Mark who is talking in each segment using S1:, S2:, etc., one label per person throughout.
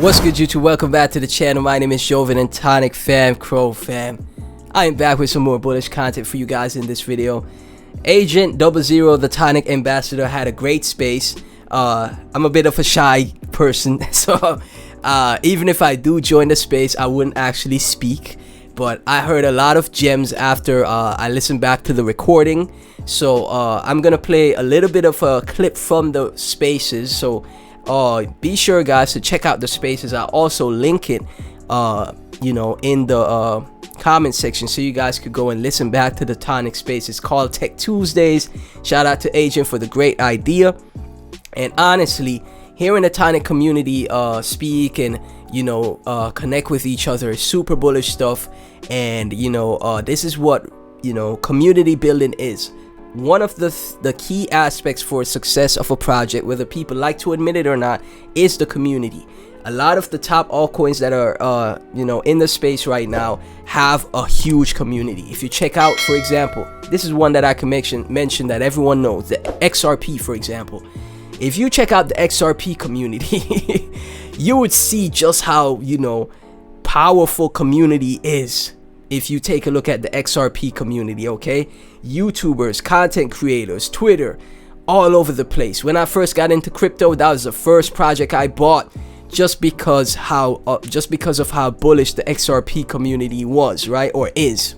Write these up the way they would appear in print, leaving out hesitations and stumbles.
S1: What's good, YouTube? Welcome back to the channel. My name is Joven and TONIC fam, Crow fam. I am back with some more bullish content for you guys in this video. Agent 00, the TONIC ambassador, had a great space. I'm a bit of a shy person, so even if I do join the space, I wouldn't actually speak. But I heard a lot of gems after I listened back to the recording. So I'm gonna play a little bit of a clip from the spaces. So be sure, guys, to check out the spaces. I'll also link it in the comment section, so you guys could go and listen back to the TONIC space. It's called Tech Tuesdays. Shout out to Agent for the great idea. And honestly, hearing the TONIC community speak and connect with each other is super bullish stuff. And this is what community building is. One of the key aspects for success of a project, whether people like to admit it or not, is the community. A lot of the top altcoins that are in the space right now have a huge community. If you check out, for example, this is one that I can mention that everyone knows, the XRP, for example. If you check out the XRP community, you would see just how powerful community is. If you take a look at the XRP community, okay? YouTubers, content creators, Twitter, all over the place. When I first got into crypto, that was the first project I bought just because of how bullish the XRP community was, right? Or is.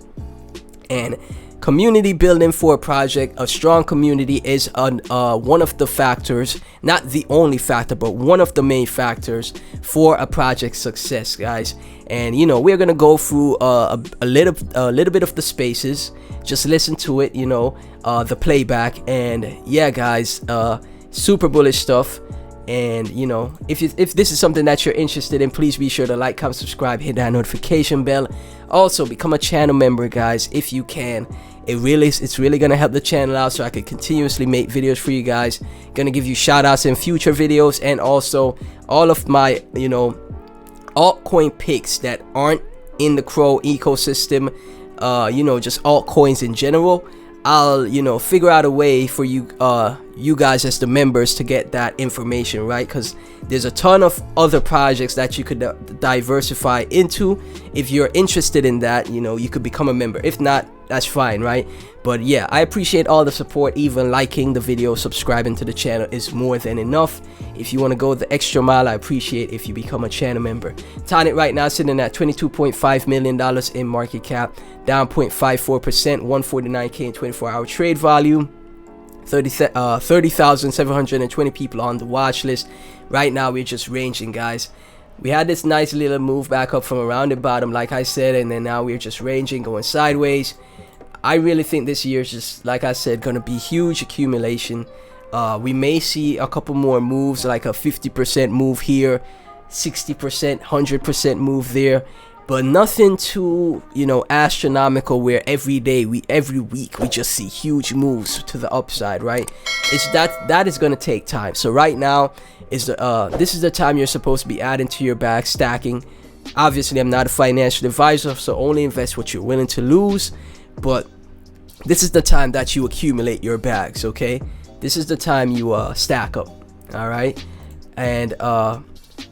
S1: And community building for a project, a strong community is one of the factors, not the only factor, but one of the main factors for a project's success, guys. And we're gonna go through a little bit of the spaces. Just listen to it, the playback, and yeah, guys, super bullish stuff. And if this is something that you're interested in, please be sure to like, comment, subscribe, hit that notification bell. Also, become a channel member, guys, if you can. It's really gonna help the channel out, so I can continuously make videos for you guys. Gonna give you shout outs in future videos, and also all of my altcoin picks that aren't in the Crow ecosystem, just altcoins in general. I'll figure out a way for you guys as the members to get that information, right? Because there's a ton of other projects that you could diversify into. If you're interested in that, you could become a member. If not, that's fine, right? But yeah, I appreciate all the support. Even liking the video, subscribing to the channel is more than enough. If you want to go the extra mile, I appreciate if you become a channel member. TONIC right now sitting at $22.5 million in market cap, down 0.54%, 149K in 24-hour trade volume. 30,720 people on the watch list. Right now we're just ranging, guys. We had this nice little move back up from around the bottom, like I said, and then now we're just ranging, going sideways. I really think this year is just, like I said, gonna be huge accumulation. We may see a couple more moves, like a 50% move here, 60%, 100% move there, but nothing too astronomical where every week we just see huge moves to the upside, right? That is gonna take time. So right now is this is the time you're supposed to be adding to your bag, stacking. Obviously, I'm not a financial advisor, so only invest what you're willing to lose. But this is the time that you accumulate your bags, okay? This is the time you stack up, all right? And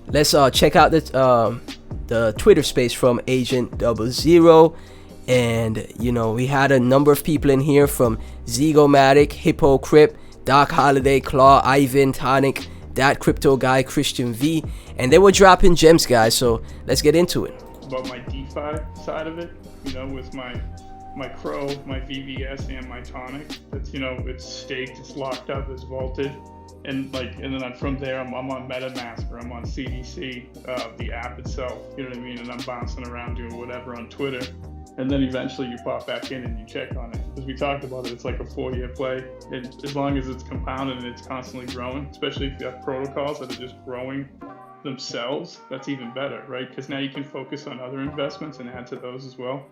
S1: let's check out the Twitter space from Agent 00. And we had a number of people in here, from Zegomatic, Hippo Crypt, Doc Holiday, Claw, Ivan, TONIC, That Crypto Guy, Christian V, and they were dropping gems, guys. So let's get into it.
S2: About my DeFi side of it, with my Crow, my VVS, and my TONIC. That's it's staked, it's locked up, it's vaulted, and then from there I'm on MetaMask, or I'm on CDC, the app itself. You know what I mean? And I'm bouncing around doing whatever on Twitter, and then eventually you pop back in and you check on it. As we talked about it's like a 4-year play, and as long as it's compounded and it's constantly growing, especially if you have protocols that are just growing themselves, that's even better, right? Because now you can focus on other investments and add to those as well.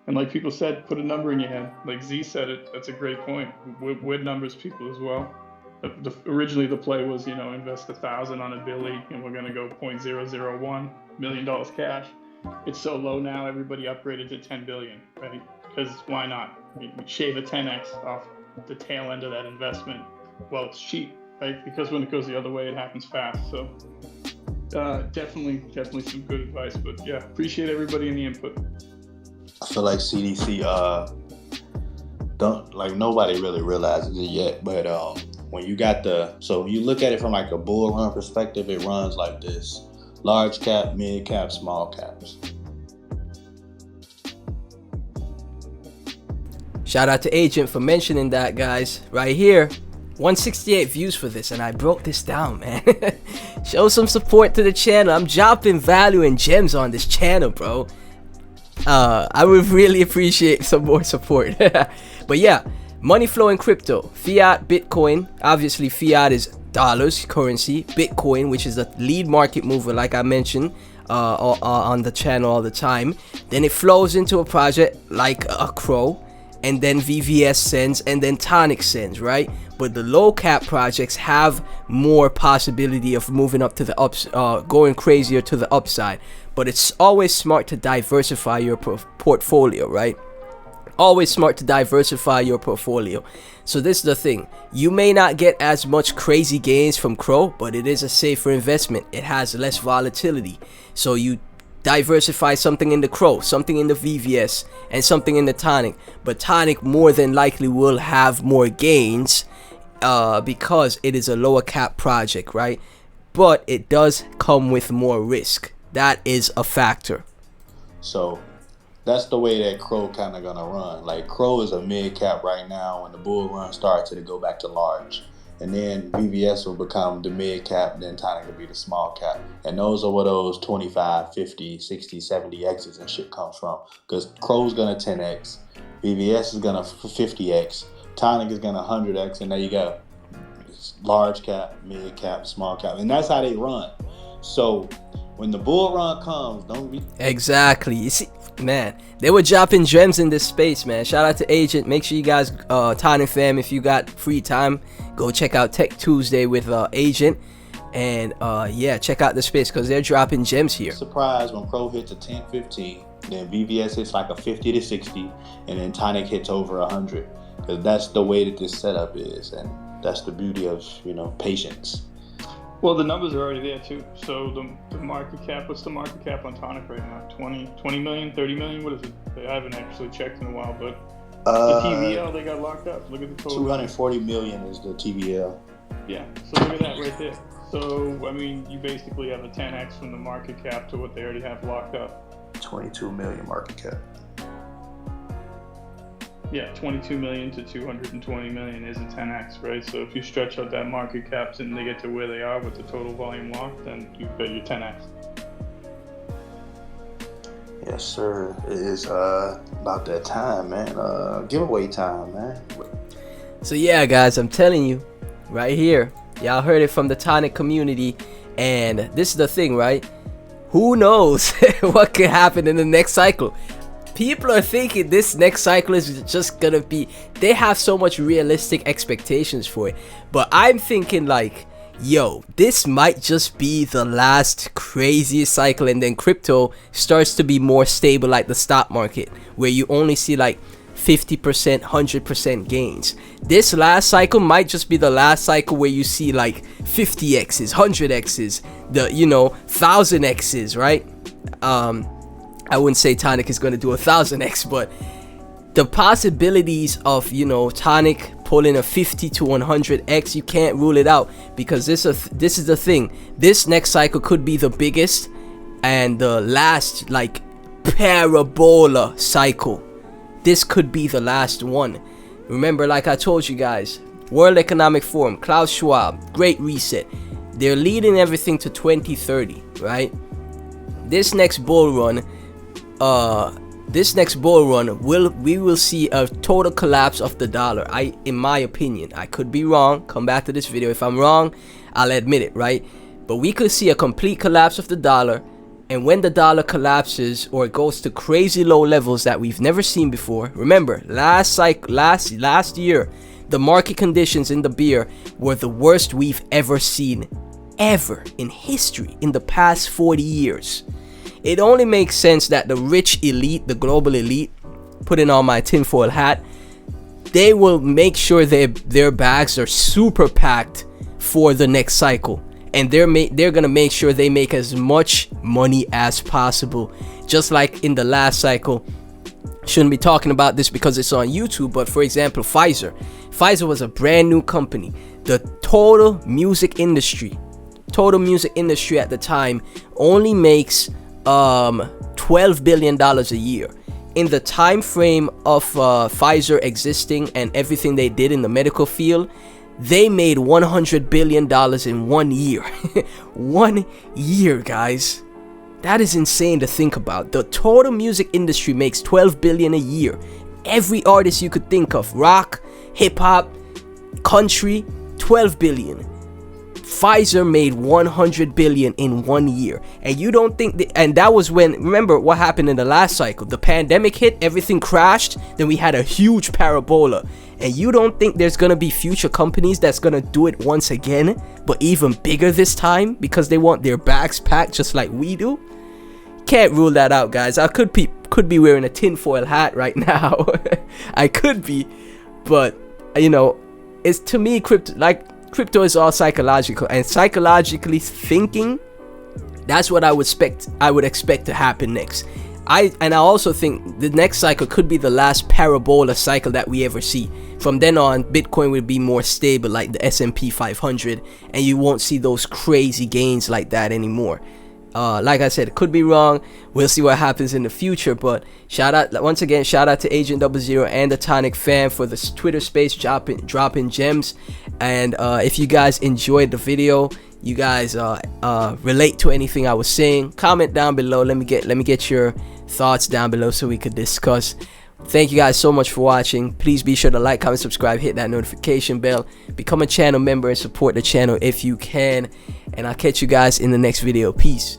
S2: And like people said, put a number in your head. Like Z said it, that's a great point. Weird numbers people as well. Originally the play was, invest 1,000 on a Billy, and we're gonna go $0.001 million cash. It's so low now, everybody upgraded to 10 billion, right? Because why not? You shave a 10x off the tail end of that investment. Well, it's cheap, right? Because when it goes the other way, it happens fast. So Definitely some good advice. But yeah, appreciate everybody in the input.
S3: I feel like CDC don't like nobody really realizes it yet, but when you got so you look at it from like a bull run perspective, it runs like this: large cap, mid cap, small caps.
S1: Shout out to Agent for mentioning that, guys. Right here, 168 views for this, and I broke this down, man. Show some support to the channel. I'm dropping value and gems on this channel, bro. I would really appreciate some more support. But yeah, money flow in crypto, fiat, Bitcoin. Obviously fiat is dollars currency. Bitcoin, which is the lead market mover, like I mentioned on the channel all the time. Then it flows into a project like a Crow, and then VVS sends, and then TONIC sends, right? But the low cap projects have more possibility of moving up to the ups, going crazier to the upside. But it's always smart to diversify your portfolio, right? Always smart to diversify your portfolio. So this is the thing: you may not get as much crazy gains from Crow, but it is a safer investment. It has less volatility. So you diversify something in the Crow, something in the VVS, and something in the TONIC. But TONIC more than likely will have more gains because it is a lower cap project, right? But it does come with more risk. That is a factor.
S3: So that's the way that Crow kind of gonna run. Like Crow is a mid cap right now. When the bull run starts, it'll go back to large, and then VVS will become the mid cap, then TONIC will be the small cap. And those are where those 25, 50, 60, 70 X's and shit comes from. Because Crow's gonna 10X, VVS is gonna 50X, TONIC is gonna 100X, and there you go. It's large cap, mid cap, small cap, and that's how they run. So when the bull run comes, don't be...
S1: Exactly. You see, man, they were dropping gems in this space, man. Shout out to Agent. Make sure you guys, TONIC fam, if you got free time, go check out Tech Tuesday with Agent. And yeah, check out the space because they're dropping gems here.
S3: Surprise when Crow hits a 10, 15, then VVS hits like a 50 to 60, and then TONIC hits over 100. Because that's the way that this setup is, and that's the beauty of, patience.
S2: Well, the numbers are already there too. So the market cap, what's the market cap on TONIC right now? 20 million, 30 million? What is it? I haven't actually checked in a while, but the TVL, they got locked up. Look at the total.
S3: 240 million is the TVL.
S2: Yeah, so look at that right there. So, I mean, you basically have a 10x from the market cap to what they already have locked up.
S3: 22 million market cap.
S2: Yeah, 22 million to 220 million is a 10x, right? So if you stretch out that market caps and they get to where they are with the total volume locked, then you've got your 10x.
S3: Yes, sir. It is about that time, man. Giveaway time, man.
S1: So yeah, guys, I'm telling you, right here, y'all heard it from the TONIC community, and this is the thing, right? Who knows what could happen in the next cycle? People are thinking this next cycle is just gonna be, they have so much realistic expectations for it, but I'm thinking like, yo, this might just be the last craziest cycle, and then crypto starts to be more stable like the stock market, where you only see like 50%, 100% gains. This last cycle might just be the last cycle where you see like 50x's, 100x's, the 1000x's, right? I wouldn't say TONIC is going to do 1000x, but the possibilities of, TONIC pulling a 50 to 100x, you can't rule it out, because this is the thing. This next cycle could be the biggest and the last, like, parabola cycle. This could be the last one. Remember, like I told you guys, World Economic Forum, Klaus Schwab, Great Reset, they're leading everything to 2030, right? This next bull run, we will see a total collapse of the dollar. In my opinion, I could be wrong. Come back to this video. If I'm wrong, I'll admit it, right? But we could see a complete collapse of the dollar, and when the dollar collapses or goes to crazy low levels that we've never seen before. Remember, last year, the market conditions in the beer were the worst we've ever seen, ever in history, in the past 40 years. It only makes sense that the rich elite, the global elite, putting on my tinfoil hat, they will make sure their bags are super packed for the next cycle. and they're gonna make sure they make as much money as possible. Just like in the last cycle, shouldn't be talking about this because it's on YouTube, but for example, Pfizer was a brand new company. The total music industry at the time only makes $12 billion a year. In the time frame of Pfizer existing and everything they did in the medical field, they made $100 billion in 1 year. 1 year, guys. That is insane to think about. The total music industry makes $12 billion a year. Every artist you could think of, rock, hip hop, country, $12 billion. Pfizer made $100 billion in 1 year. And you don't think and that was when, remember what happened in the last cycle? The pandemic hit, everything crashed, then we had a huge parabola. And you don't think there's gonna be future companies that's gonna do it once again, but even bigger this time because they want their bags packed just like we do? Can't rule that out, guys. I could be wearing a tinfoil hat right now. I could be, but you know, it's, to me, crypto is all psychological, and psychologically thinking, that's what I would expect to happen next. I also think the next cycle could be the last parabola cycle that we ever see. From then on, Bitcoin will be more stable, like the S&P 500, and you won't see those crazy gains like that anymore. Like I said, it could be wrong. We'll see what happens in the future. But once again, shout out to Agent 00 and the Tonic fam for the Twitter space dropping gems. And if you guys enjoyed the video, you guys relate to anything I was saying, comment down below. Let me get your thoughts down below so we could discuss. Thank you guys so much for watching. Please be sure to like, comment, subscribe, hit that notification bell, become a channel member, and support the channel if you can. And I'll catch you guys in the next video. Peace.